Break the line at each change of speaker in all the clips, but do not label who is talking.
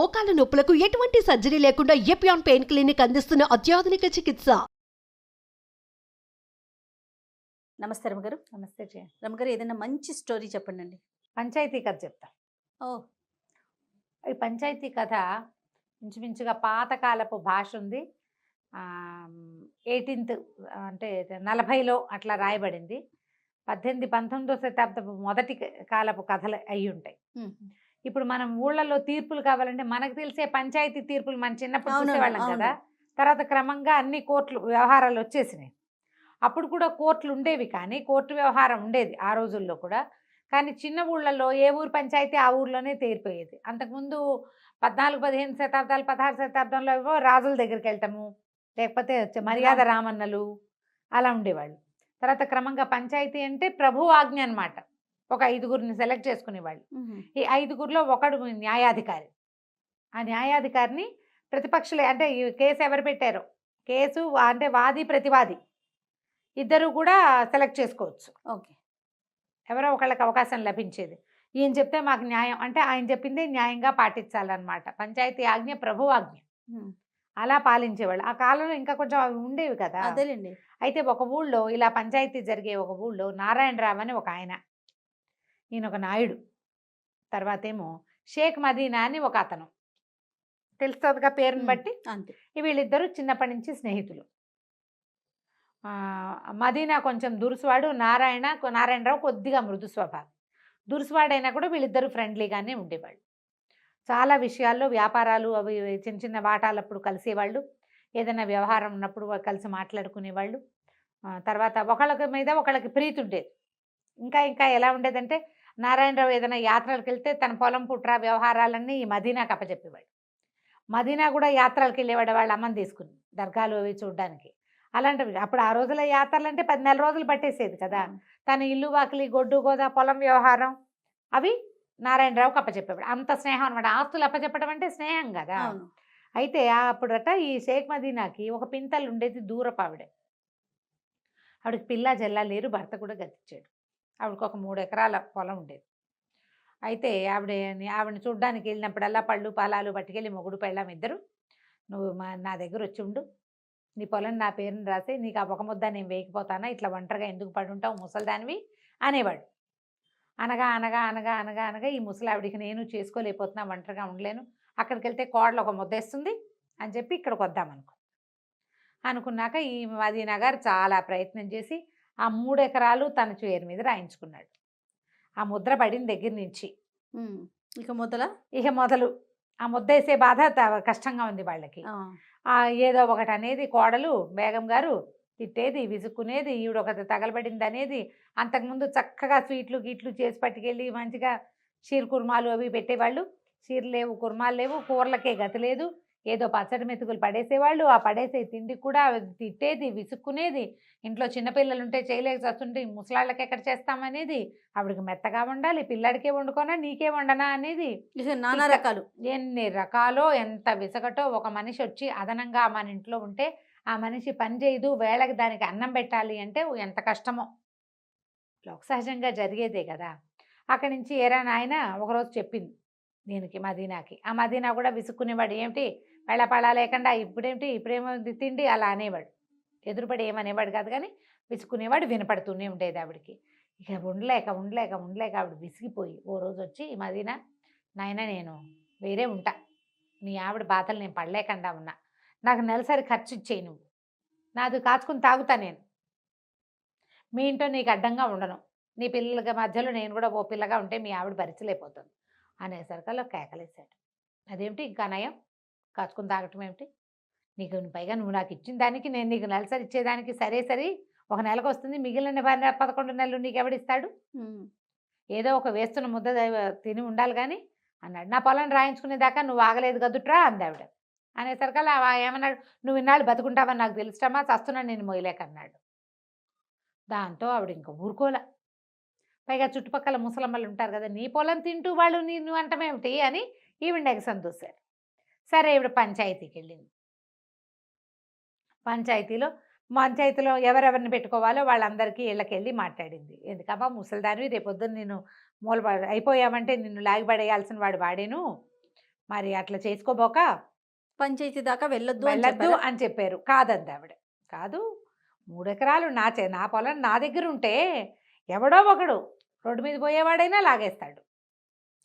మోకాల నొప్పులకు ఎటువంటి సర్జరీ లేకుండా ఎపియాన్ పెయిన్ క్లినిక్ అందిస్తున్న అత్యాధునిక చికిత్స.
నమస్తే రమగారు.
నమస్తే జయ.
రమగారు, ఏదైనా మంచి స్టోరీ చెప్పండి అండి.
పంచాయతీ కథ చెప్తా. ఈ పంచాయతీ కథ ఇంచుమించుగా పాతకాలపు భాష ఉంది. 18th అంటే 40లో అట్లా రాయబడింది. 19వ శతాబ్దపు మొదటి కాలపు కథలు అయి ఉంటాయి. ఇప్పుడు మనం ఊళ్ళల్లో తీర్పులు కావాలంటే మనకు తెలిసే పంచాయతీ తీర్పులు మన చిన్నప్పుడు చూసేవాళ్ళం కదా. తర్వాత క్రమంగా అన్ని కోర్టులు వ్యవహారాలు వచ్చేసినాయి. అప్పుడు కూడా కోర్టులు ఉండేవి, కానీ కోర్టు వ్యవహారం ఉండేది ఆ రోజుల్లో కూడా. కానీ చిన్న ఊళ్ళల్లో ఏ ఊరు పంచాయతీ ఆ ఊర్లోనే తీరిపోయేది. అంతకుముందు 14, 15 శతాబ్దాలు, 16 శతాబ్దంలో ఏవో రాజుల దగ్గరికి వెళ్తాము, లేకపోతే మర్యాద రామన్నలు అలా ఉండేవాళ్ళు. తర్వాత క్రమంగా పంచాయతీ అంటే ప్రభు ఆజ్ఞ అనమాట. ఒక 5గురిని సెలెక్ట్ చేసుకునేవాళ్ళు. ఈ 5గురిలో ఒకడు న్యాయాధికారి. ఆ న్యాయాధికారిని ప్రతిపక్షులే, అంటే ఈ కేసు ఎవరు పెట్టారో, కేసు అంటే వాది ప్రతివాది ఇద్దరు కూడా సెలెక్ట్ చేసుకోవచ్చు.
ఓకే,
ఎవరో ఒకళ్ళకి అవకాశం లభించేది. ఈయన చెప్తే మాకు న్యాయం అంటే ఆయన చెప్పిందే న్యాయంగా పాటించాలన్నమాట. పంచాయతీ ఆజ్ఞ ప్రభు ఆజ్ఞ అలా పాలించేవాళ్ళు. ఆ కాలంలో ఇంకా కొంచెం అవి ఉండేవి కదా.
అదేలేండి.
అయితే ఒక ఊళ్ళో ఇలా పంచాయతీ జరిగే ఒక ఊళ్ళో నారాయణరావు అని ఒక ఆయన, ఈయన ఒక నాయుడు. తర్వాత ఏమో షేక్ మదీనా అని ఒక అతను, తెలుస్తుందిగా పేరుని బట్టి.
అంతే.
వీళ్ళిద్దరూ చిన్నప్పటి నుంచి స్నేహితులు. మదీనా కొంచెం దురుసువాడు, నారాయణరావు కొద్దిగా మృదు స్వభావం. దురుసువాడైనా కూడా వీళ్ళిద్దరూ ఫ్రెండ్లీగానే ఉండేవాళ్ళు. చాలా విషయాల్లో వ్యాపారాలు అవి చిన్న చిన్న వాటాలప్పుడు కలిసేవాళ్ళు. ఏదైనా వ్యవహారం ఉన్నప్పుడు కలిసి మాట్లాడుకునేవాళ్ళు. తర్వాత ఒకళ్ళకి మీద ఒకళ్ళకి ప్రీతి ఉండేది. ఇంకా ఎలా ఉండేదంటే, నారాయణరావు ఏదైనా యాత్రలకు వెళ్తే తన పొలం పుట్ర వ్యవహారాలన్నీ ఈ మదీనాకు అప్పచెప్పేవాడు. మదీనా కూడా యాత్రలకు వెళ్ళేవాడు వాళ్ళ అమ్మని తీసుకుని, దర్గాలు అవి చూడడానికి. అలాంటివి అప్పుడు ఆ రోజుల యాత్రలు అంటే 10 నెలల రోజులు పట్టేసేది కదా. తన ఇల్లు వాకిలి గొడ్డు గోదా పొలం వ్యవహారం అవి నారాయణరావుకి అప్పచెప్పేవాడు. అంత స్నేహం అనమాట. ఆస్తులు అప్పచెప్పడం అంటే స్నేహం కదా. అయితే అప్పుడట ఈ షేక్ మదీనాకి ఒక పింతలు ఉండేది, దూరపు ఆవిడ. ఆవిడకి పిల్ల జల్లా లేరు, భర్త కూడా గతిచ్చాడు. ఆవిడకి ఒక 3 ఎకరాల పొలం ఉండేది. అయితే ఆవిడని చూడ్డానికి వెళ్ళినప్పుడల్లా పళ్ళు పాలాలు పట్టుకెళ్ళి మొగుడు పెళ్ళాం ఇద్దరు, నువ్వు నా దగ్గర వచ్చి ఉండు, నీ పొలం నా పేరుని రాసి నీకు ఆ ఒక ముద్ద నేను వేయకపోతానా, ఇట్లా ఒంటరిగా ఎందుకు పడుంటావు ముసలిదానివి అనేవాడు. అనగా ఈ ముసలావిడికి నేను చేసుకోలేకపోతున్నా, ఒంటరిగా ఉండలేను, అక్కడికి వెళ్తే కోడలు ఒక ముద్ద వేస్తుంది అని చెప్పి ఇక్కడికి అనుకున్నాక ఈ మదీనా గారు చాలా ప్రయత్నం చేసి ఆ 3 ఎకరాలు తన పేరు మీద రాయించుకున్నాడు. ఆ ముద్ర పడిన దగ్గర నుంచి ఇక మొదలు ఆ ముద్ద వేసే బాధ కష్టంగా ఉంది వాళ్ళకి. ఏదో ఒకటి అనేది కోడలు బేగం గారు తిట్టేది, విసుక్కునేది, ఈవిడ ఒకటి తగలబడింది అనేది. అంతకుముందు చక్కగా స్వీట్లు గీట్లు చేసి పట్టుకెళ్ళి మంచిగా షీర్ కుర్మాలు అవి పెట్టేవాళ్ళు. షీర్లు లేవు, కుర్మాలు లేవు, కూరలకే గతి లేదు, ఏదో పచ్చడి మెతుకులు పడేసేవాళ్ళు. ఆ పడేసే తిండి కూడా తిట్టేది, విసుక్కునేది. ఇంట్లో చిన్నపిల్లలు ఉంటే చేయలేక చస్తుంటే ముసలాళ్ళకి ఎక్కడ చేస్తామనేది. ఆవిడకి మెత్తగా వండాలి, పిల్లాడికే వండుకోనా నీకే వండనా అనేది.
నానా రకాలు,
ఎన్ని రకాలో, ఎంత విసగటో. ఒక మనిషి వచ్చి అదనంగా మన ఇంట్లో ఉంటే ఆ మనిషి పని చేయదు, వేళకి దానికి అన్నం పెట్టాలి అంటే ఎంత కష్టమో. లోక సహజంగా జరిగేదే కదా. అక్కడి నుంచి ఏరా నాయన ఒకరోజు చెప్పింది దీనికి, మదీనాకి. ఆ మదీనా కూడా విసుక్కునేవాడు. ఏమిటి వెళ్ళపడా లేకుండా ఇప్పుడేమో తిండి అలా అనేవాడు. ఎదురుపడి ఏమనేవాడు కాదు, కానీ విసుక్కునేవాడు. వినపడుతూనే ఉండేది ఆవిడికి. ఇక ఉండలేక ఆవిడ విసిగిపోయి ఓ రోజు వచ్చి, మదీనా నాయన నేను వేరే ఉంటా, నీ ఆవిడ బాధలు నేను పడలేకుండా ఉన్నా, నాకు నెలసరి ఖర్చు ఇచ్చేయి, నువ్వు నాది కాచుకుని తాగుతా, నేను మీ ఇంట్లో నీకు అడ్డంగా ఉండను, నీ పిల్లల మధ్యలో నేను కూడా ఓ పిల్లగా ఉంటే మీ ఆవిడ భరించలేకపోతుంది అనేసరికల్లో కేకలేశాడు. అదేమిటి ఇంకా నయం, కాచుకుని తాగటం ఏమిటి, నీకు పైగా నువ్వు నాకు ఇచ్చిన దానికి నేను నీకు నెలసరి ఇచ్చేదానికి సరే ఒక నెలకు వస్తుంది, మిగిలిన 11 నెలలు నీకు ఎవడిస్తాడు, ఏదో ఒక వేస్తున్న ముద్ద తిని ఉండాలి కానీ అన్నాడు. నా పొలం రాయించుకునేదాకా నువ్వు ఆగలేదు కదుట్రా అంది ఆవిడ. అనేసరికల్లా ఏమన్నాడు, నువ్వు ఇన్నాళ్ళు బతుకుంటావని నాకు తెలుస్తామా, చస్తున్నా నేను మొయ్యలేకన్నాడు. దాంతో ఆవిడ ఇంకా ఊరుకోలే. పైగా చుట్టుపక్కల ముసలమ్మలు ఉంటారు కదా, నీ పొలం తింటూ వాళ్ళు నిన్ను అంటమేమిటి అని ఈవిడ ఎగసం చూశారు. సరే ఈవిడ పంచాయతీకి వెళ్ళింది. పంచాయతీలో ఎవరెవరిని పెట్టుకోవాలో వాళ్ళందరికీ ఇళ్ళకెళ్ళి మాట్లాడింది. ఎందుకమ్మా ముసలిదానివి, రేపొద్దున నేను అయిపోయామంటే నిన్ను లాగిపడేయాల్సిన వాడు వాడేను, మరి అట్లా చేసుకోబోక
పంచాయతీ దాకా వెళ్ళొద్దు అని
వెళ్ళొద్దు
చెప్పారా?
అని చెప్పారు. కాదంది ఆవిడ. కాదు, 3 ఎకరాలు నా పొలం నా దగ్గర ఉంటే ఎవడో ఒకడు రోడ్డు మీద పోయేవాడైనా లాగేస్తాడు.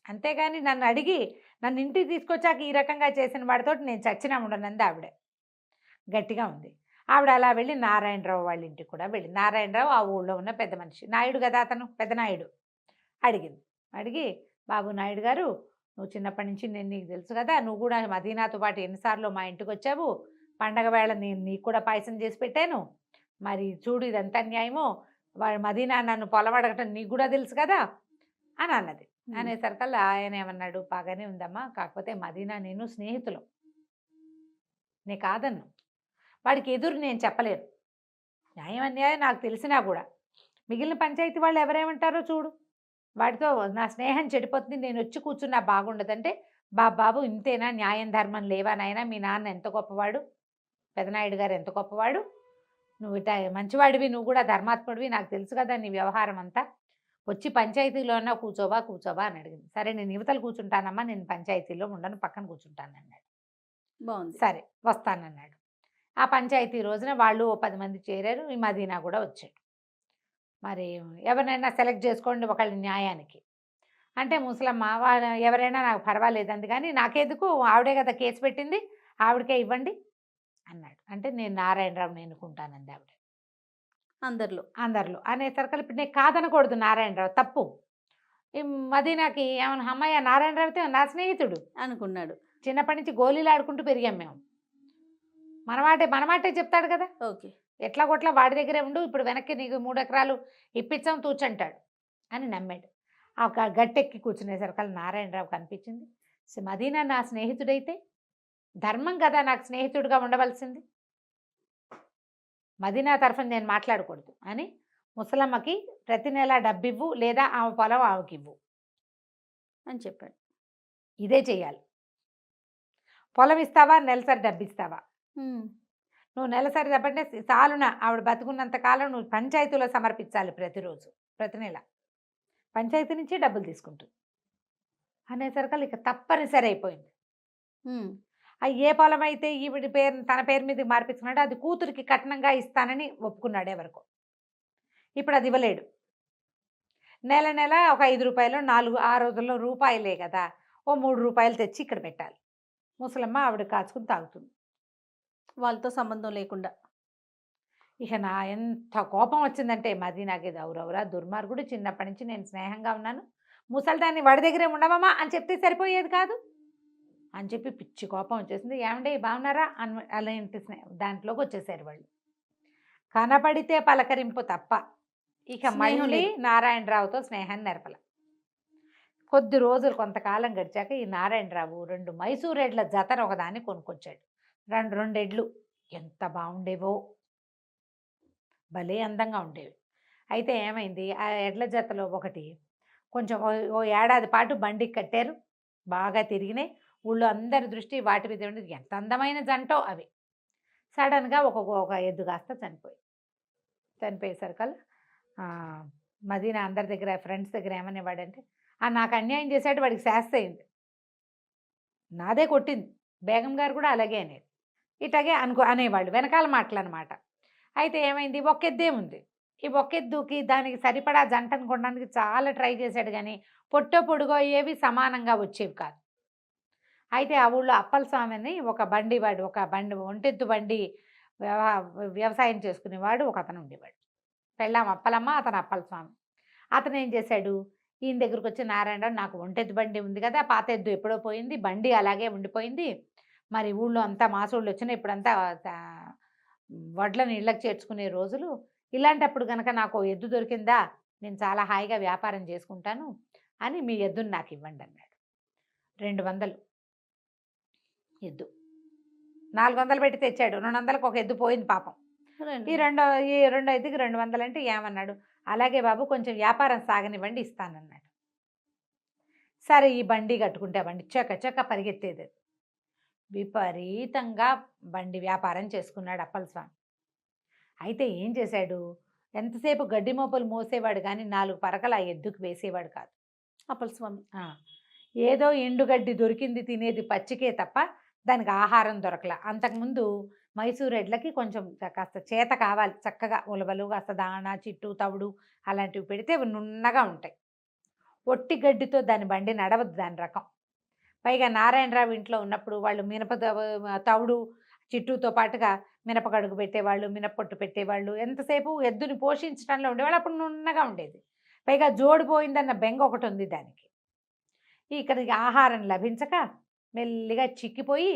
అంతేగాని నన్ను అడిగి నన్ను ఇంటికి తీసుకొచ్చాక ఈ రకంగా చేసిన వాడితో నేను చచ్చినా ఉండనంది ఆవిడ. గట్టిగా ఉంది. ఆవిడ అలా వెళ్ళి నారాయణరావు వాళ్ళ ఇంటికి కూడా వెళ్ళి, నారాయణరావు ఆ ఊళ్ళో ఉన్న పెద్ద మనిషి, నాయుడు కదా అతను, పెద్ద నాయుడు. అడిగింది. అడిగి, బాబు నాయుడు గారు, నువ్వు చిన్నప్పటి నుంచి నేను నీకు తెలుసు కదా, నువ్వు కూడా మదీనాతో పాటు ఎన్నిసార్లు మా ఇంటికి వచ్చావు, పండగ వేళ నేను నీకు కూడా పాయసం చేసి పెట్టాను, మరి చూడు ఇదంతా న్యాయమో, వాడు మదీనా నన్ను పొలం అడగటం నీకు కూడా తెలుసు కదా అని అన్నది. అనేసరికల్లా ఆయన ఏమన్నాడు, బాగానే ఉందమ్మా, కాకపోతే మదీనా నేను స్నేహితులు, నే కాదన్ను, వాడికి ఎదురు నేను చెప్పలేను, న్యాయం అన్యాయం నాకు తెలిసినా కూడా మిగిలిన పంచాయతీ వాళ్ళు ఎవరేమంటారో చూడు, వాడితో నా స్నేహం చెడిపోతుంది, నేను వచ్చి కూర్చున్నా బాగుండదంటే, బాబు ఇంతేనా, న్యాయం ధర్మం లేవా నాయనా, మీ నాన్న ఎంత గొప్పవాడు, పెదనాయుడు గారు ఎంత గొప్పవాడు, నువ్వు మంచివాడివి, నువ్వు కూడా ధర్మాత్ముడివి, నాకు తెలుసు కదా నీ వ్యవహారం అంతా, వచ్చి పంచాయతీలో అన్నా కూర్చోవా అని అడిగింది. సరే నేను యువతలు కూర్చుంటానమ్మా, నేను పంచాయతీలో ఉండను, పక్కన కూర్చుంటాను అన్నాడు.
బాగుంది.
సరే వస్తానన్నాడు. ఆ పంచాయతీ రోజున వాళ్ళు 10 మంది చేరారు, ఈ మదీనా కూడా వచ్చాడు. మరి ఎవరినైనా సెలెక్ట్ చేసుకోండి ఒకళ్ళ న్యాయానికి అంటే, ముసలమ్మ ఎవరైనా నాకు పర్వాలేదంది, కానీ నాకెందుకు, ఆవిడే కదా కేసు పెట్టింది, ఆవిడకే ఇవ్వండి అన్నాడు. అంటే నేను నారాయణరావుని ఎన్నుకుంటానంది ఆవిడ. అందరిలో అనేసరికి ఇప్పుడు నేను కాదనకూడదు, నారాయణరావు తప్పు. ఈ మదీనాకి ఏమన్నా, అమ్మాయి నారాయణరావు అయితే నా స్నేహితుడు
అనుకున్నాడు.
చిన్నప్పటి నుంచి గోళీలు ఆడుకుంటూ పెరిగాం మేము, మనమాటే చెప్తాడు కదా,
ఓకే
ఎట్లా కొట్లా వాడి దగ్గరే ఉండు, ఇప్పుడు వెనక్కి నీకు 3 ఎకరాలు ఇప్పించాం తూచంటాడు అని నమ్మాడు. ఆ గట్టెక్కి కూర్చునేసరికి నారాయణరావు కనిపించింది, మదీనా నా స్నేహితుడైతే ధర్మం కదా నాకు స్నేహితుడిగా ఉండవలసింది, మదీనా తరఫున నేను మాట్లాడకూడదు అని ముసలమ్మకి ప్రతి నెల డబ్బివ్వు, లేదా ఆమె పొలం ఆమెకివ్వు
అని చెప్పాడు.
ఇదే చెయ్యాలి. పొలం ఇస్తావా, నెలసరి డబ్బు ఇస్తావా, నువ్వు నెలసరి డబ్బంటే చాలున ఆవిడ బతుకున్నంత కాలం నువ్వు పంచాయతీలో సమర్పించాలి ప్రతిరోజు, ప్రతి నెల పంచాయతీ నుంచి డబ్బులు తీసుకుంటుంది అనేసరికి ఇక తప్పనిసరి అయిపోయింది. ఏ పొలం అయితే ఈవిడి పేరు తన పేరు మీద మార్పించుకున్నాడు, అది కూతురికి కట్నంగా ఇస్తానని ఒప్పుకున్నాడు ఎవరికో. ఇప్పుడు అది ఇవ్వలేడు. నెల ఒక 5 రూపాయలు 4 ఆ రోజుల్లో రూపాయలే కదా, ఓ 3 రూపాయలు తెచ్చి ఇక్కడ పెట్టాలి. ముసలమ్మ ఆవిడ కాచుకుని తాగుతుంది,
వాళ్ళతో సంబంధం లేకుండా.
ఇక నా ఎంత కోపం వచ్చిందంటే, మదీనాకి దౌరవురా దుర్మార్గుడు, చిన్నప్పటి నుంచి నేను స్నేహంగా ఉన్నాను, ముసలిదాన్ని వాడి దగ్గరే ఉండవమ్మా అని చెప్తే సరిపోయేది కాదు అని చెప్పి పిచ్చి కోపం వచ్చేసింది. ఏమంటే బాగున్నారా అని అలాంటి దాంట్లోకి వచ్చేసారు వాళ్ళు. కనపడితే పలకరింపు తప్ప ఇక మళ్ళీ నారాయణరావుతో స్నేహాన్ని నెరపల. కొద్ది రోజులు కొంతకాలం గడిచాక ఈ నారాయణరావు 2 మైసూర్ ఎడ్ల జతను ఒకదాన్ని కొనుక్కొచ్చాడు. 2 ఎడ్లు ఎంత బాగుండేవో, భలే అందంగా ఉండేవి. అయితే ఏమైంది, ఆ ఎడ్ల జతలో ఒకటి కొంచెం ఓ ఏడాది పాటు బండికి కట్టారు, బాగా తిరిగినాయి, ఊళ్ళో అందరి దృష్టి వాటి మీద ఉండేది, ఎంత అందమైన జంటో అవి. సడన్గా ఒక ఎద్దు కాస్త చనిపోయేసరికల్లా మదీనా అందరి దగ్గర ఫ్రెండ్స్ దగ్గర ఏమనేవాడంటే, నాకు అన్యాయం చేశాడు, వాడికి శాస్తి అయింది, నాదే కొట్టింది, బేగం గారు కూడా అలాగే అనేది, ఇట్లాగే అనేవాళ్ళు వెనకాల మాటలు అనమాట. అయితే ఏమైంది, ఒక్కెద్దే ఉంది, ఈ ఒక్కెద్దుకి దానికి సరిపడా జంటను కొనడానికి చాలా ట్రై చేశాడు, కానీ పొట్టో ఏవి సమానంగా వచ్చేవి కాదు. అయితే ఆ ఊళ్ళో అప్పలస్వామిని ఒక ఒంటెద్దు బండి వ్యవసాయం చేసుకునేవాడు ఒక అతను ఉండేవాడు. పెళ్ళాం అప్పలమ్మ, అతను అప్పలస్వామి. అతను ఏం చేశాడు, ఈయన దగ్గరకు వచ్చి, నారాయణరావు నాకు ఒంటెద్దు బండి ఉంది కదా, పాత ఎద్దు ఎప్పుడో పోయింది, బండి అలాగే ఉండిపోయింది, మరి ఊళ్ళో అంతా మాసోళ్ళు వచ్చినా ఇప్పుడంతా వడ్లను ఇళ్ళకి చేర్చుకునే రోజులు, ఇలాంటప్పుడు కనుక నాకు ఎద్దు దొరికిందా, నేను చాలా హాయిగా వ్యాపారం చేసుకుంటాను అని మీ ఎద్దుని నాకు ఇవ్వండి అన్నాడు. 200 ఎద్దు, 400 పెట్టి తెచ్చాడు, 200కి ఒక ఎద్దు పోయింది పాపం. ఈ రెండో ఎద్దుకి 200 అంటే ఏమన్నాడు, అలాగే బాబు కొంచెం వ్యాపారం సాగనివ్వండి ఇస్తానన్నాడు. సరే ఈ బండి కట్టుకుంటే బండి చక్క పరిగెత్తేది, విపరీతంగా బండి వ్యాపారం చేసుకున్నాడు అప్పలస్వామి. అయితే ఏం చేశాడు, ఎంతసేపు గడ్డి మోపులు మోసేవాడు కానీ 4 పరకలు ఆ ఎద్దుకు వేసేవాడు కాదు అప్పలస్వామి. ఏదో ఎండుగడ్డి దొరికింది తినేది పచ్చికే తప్ప దానికి ఆహారం దొరకల. అంతకుముందు మైసూర్ ఎడ్లకి కొంచెం కాస్త చేత కావాలి, చక్కగా ఉలవలు, కాస్త దాణా, చిట్టు, తవుడు అలాంటివి పెడితే అవి నున్నగా ఉంటాయి. ఒట్టి గడ్డితో దాని బండి నడవద్దు దాని రకం. పైగా నారాయణరావు ఇంట్లో ఉన్నప్పుడు వాళ్ళు తవుడు చిట్టుతో పాటుగా మినపగడుగు పెట్టేవాళ్ళు, మినప్పొట్టు పెట్టేవాళ్ళు. ఎంతసేపు ఎద్దుని పోషించడంలో ఉండేవాళ్ళు. అప్పుడు నున్నగా ఉండేది. పైగా జోడిపోయిందన్న బెంగ ఒకటి ఉంది దానికి. ఇక్కడికి ఆహారం లభించక మెల్లిగా చిక్కిపోయి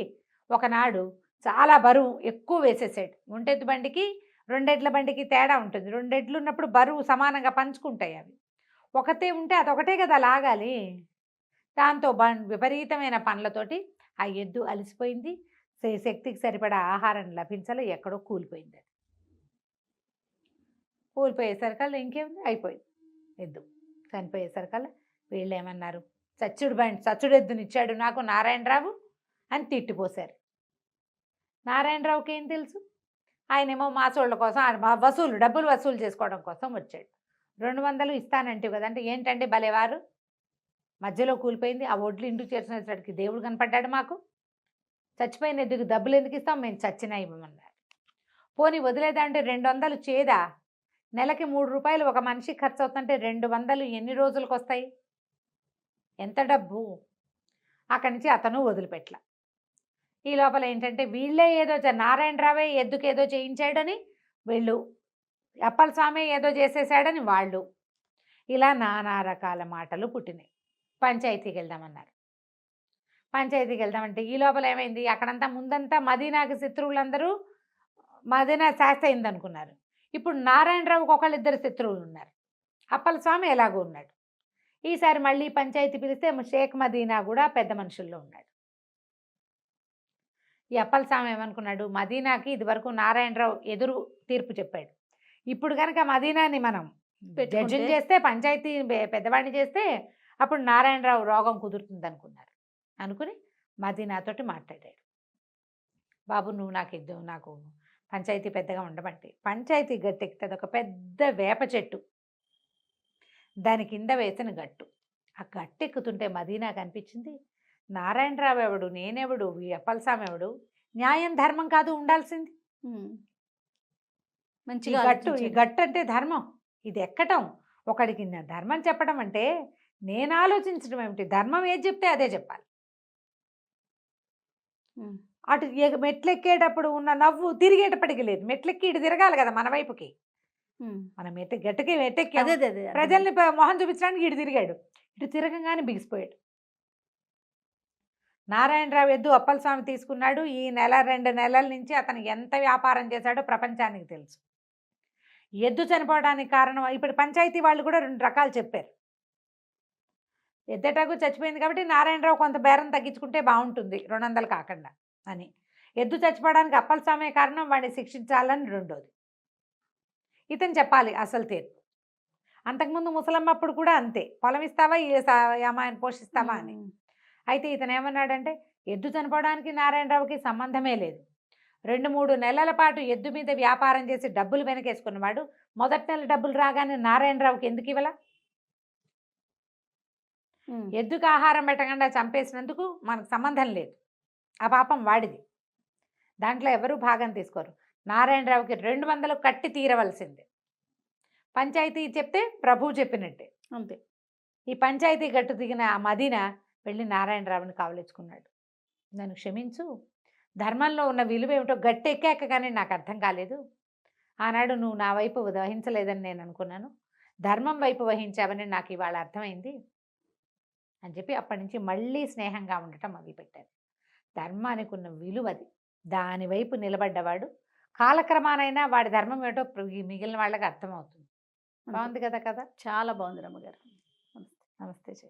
ఒకనాడు చాలా బరువు ఎక్కువ వేసేసాడు. ఒంటెద్దు బండికి రెండెడ్ల బండికి తేడా ఉంటుంది. రెండెడ్లు ఉన్నప్పుడు బరువు సమానంగా పంచుకుంటాయి. అవి ఒకటే ఉంటే అదొకటే కదా లాగాలి. దాంతో విపరీతమైన పనులతోటి ఆ ఎద్దు అలసిపోయింది. శక్తికి సరిపడా ఆహారం లభించాలి, ఎక్కడో కూలిపోయింది. అది కూలిపోయేసరికల్లా ఇంకేముంది, అయిపోయింది. ఎద్దు చనిపోయేసరికల్లా వీళ్ళు ఏమన్నారు, చచ్చుడు ఎద్దునిచ్చాడు నాకు నారాయణరావు అని తిట్టిపోశారు. నారాయణరావుకి ఏం తెలుసు, ఆయనేమో మాసోళ్ళ కోసం డబ్బులు వసూలు చేసుకోవడం కోసం వచ్చాడు. 200 ఇస్తానంటే కదంటే, ఏంటంటే భలేవారు, మధ్యలో కూలిపోయింది, ఆ ఒడ్లు ఇంటికి చేర్చినప్పటికి దేవుడు కనపడ్డాడు మాకు, చచ్చిపోయిన ఎద్దుకు డబ్బులు ఎందుకు ఇస్తాం, మేము చచ్చినా ఇవ్వమన్నారు. పోనీ వదిలేదంటే 200 చేదా, నెలకి 3 రూపాయలు ఒక మనిషి ఖర్చు అవుతుంటే 200 ఎన్ని రోజులకు వస్తాయి, ఎంత డబ్బు. అక్కడి నుంచి అతను వదిలిపెట్ల. ఈ లోపల ఏంటంటే వీళ్ళే ఏదో నారాయణరావే ఎద్దుకు ఏదో చేయించాడని వీళ్ళు, అప్పల స్వామి ఏదో చేసేసాడని వాళ్ళు, ఇలా నానా రకాల మాటలు పుట్టినాయి. పంచాయతీకి వెళ్దామన్నారు. పంచాయతీకి వెళ్దామంటే ఈ లోపల ఏమైంది, అక్కడంతా ముందంతా మదీనాకి శత్రువులందరూ మదీనా శాస్తి అయింది అనుకున్నారు. ఇప్పుడు నారాయణరావుకి ఒకళ్ళిద్దరు శత్రువులు ఉన్నారు. అప్పల స్వామి ఎలాగో ఉన్నాడు. ఈసారి మళ్ళీ పంచాయతీ పిలిస్తే షేక్ మదీనా కూడా పెద్ద మనుషుల్లో ఉన్నాడు. ఈ అప్పల స్వామి ఏమనుకున్నాడు, మదీనాకి ఇదివరకు నారాయణరావు ఎదురు తీర్పు చెప్పాడు. ఇప్పుడు కనుక మదీనాని మనం జడ్జిని చేస్తే, పంచాయతీ పెద్దవాడిని చేస్తే అప్పుడు నారాయణరావు రోగం కుదురుతుంది అనుకున్నారు. అనుకుని మదీనాతోటి మాట్లాడాడు. బాబు నువ్వు నాకు పంచాయతీ పెద్దగా ఉండమంటే, పంచాయతీ గట్టు ఎక్కుతుంది ఒక పెద్ద వేప చెట్టు, దాని కింద వేసిన గట్టు. ఆ గట్టు ఎక్కుతుంటే మదీనాకు అనిపించింది, నారాయణరావు ఎవడు, నేనెవడు, ఈ అప్పలస్వామి ఎవడు, న్యాయం ధర్మం కాదు ఉండాల్సింది. మంచిగా ఈ గట్టు అంటే ధర్మం, ఇది ఎక్కటం, ఒకడికి ధర్మం చెప్పడం అంటే నేను ఆలోచించడం ఏమిటి, ధర్మం ఏది చెప్తే అదే చెప్పాలి. అటు మెట్లెక్కేటప్పుడు ఉన్న నవ్వు తిరిగేటప్పటికి లేదు, మెట్లెక్కి ఇటు తిరగాలి కదా మన వైపుకి. మనం గట్టుకి మెట్టెక్కి ప్రజల్ని మొహం చూపించడానికి ఇటు తిరిగాడు, ఇటు తిరగంగానే బిగిసిపోయాడు. నారాయణరావు ఎద్దు అప్పలస్వామి తీసుకున్నాడు. ఈ 1-2 నెలల నుంచి అతను ఎంత వ్యాపారం చేశాడో ప్రపంచానికి తెలుసు. ఎద్దు చనిపోవడానికి కారణం, ఇప్పుడు పంచాయతీ వాళ్ళు కూడా 2 రకాలు చెప్పారు. ఎద్దటాకు చచ్చిపోయింది కాబట్టి నారాయణరావు కొంత బేరం తగ్గించుకుంటే బాగుంటుంది 200 కాకుండా అని. ఎద్దు చచ్చిపోవడానికి అప్పలస్వామే కారణం, వాడిని శిక్షించాలని రెండోది. ఇతను చెప్పాలి అసలు తీర్పు. అంతకుముందు ముసలమ్మప్పుడు కూడా అంతే, పొలం ఇస్తావా ఈ అమ్మాయిని పోషిస్తావా అని. అయితే ఇతను ఏమన్నాడంటే, ఎద్దు చనిపోవడానికి నారాయణరావుకి సంబంధమే లేదు. 2-3 నెలల పాటు ఎద్దు మీద వ్యాపారం చేసి డబ్బులు వెనకేసుకున్నవాడు మొదటి నెల డబ్బులు రాగానే నారాయణరావుకి ఎందుకు ఇవ్వాల? ఎద్దుకు ఆహారం పెట్టకుండా చంపేసినందుకు మనకు సంబంధం లేదు, ఆ పాపం వాడిది. దాంట్లో ఎవరూ భాగం తీసుకోరు. నారాయణరావుకి 200 కట్టి తీరవలసిందే. పంచాయతీ చెప్తే ప్రభువు చెప్పినట్టే అంతే. ఈ పంచాయతీ గట్టు దిగిన ఆ మదీనా వెళ్ళి నారాయణరావుని కావలించుకున్నాడు. నన్ను క్షమించు, ధర్మంలో ఉన్న విలువ ఏమిటో గట్టెక్కాక కానీ నాకు అర్థం కాలేదు. ఆనాడు నువ్వు నా వైపు వహించలేదని నేను అనుకున్నాను, ధర్మం వైపు వహించావని నాకు ఇవాళ అర్థమైంది అని చెప్పి అప్పటి నుంచి మళ్ళీ స్నేహంగా ఉండటం మొదలుపెట్టారు. ధర్మానికి ఉన్న విలువది, దాని వైపు నిలబడ్డవాడు కాలక్రమానైనా వాడి ధర్మం ఏమిటో మిగిలిన వాళ్ళకి అర్థమవుతుంది. బాగుంది కదా, చాలా బాగుంది రమ్మగారు. నమస్తే. నమస్తే.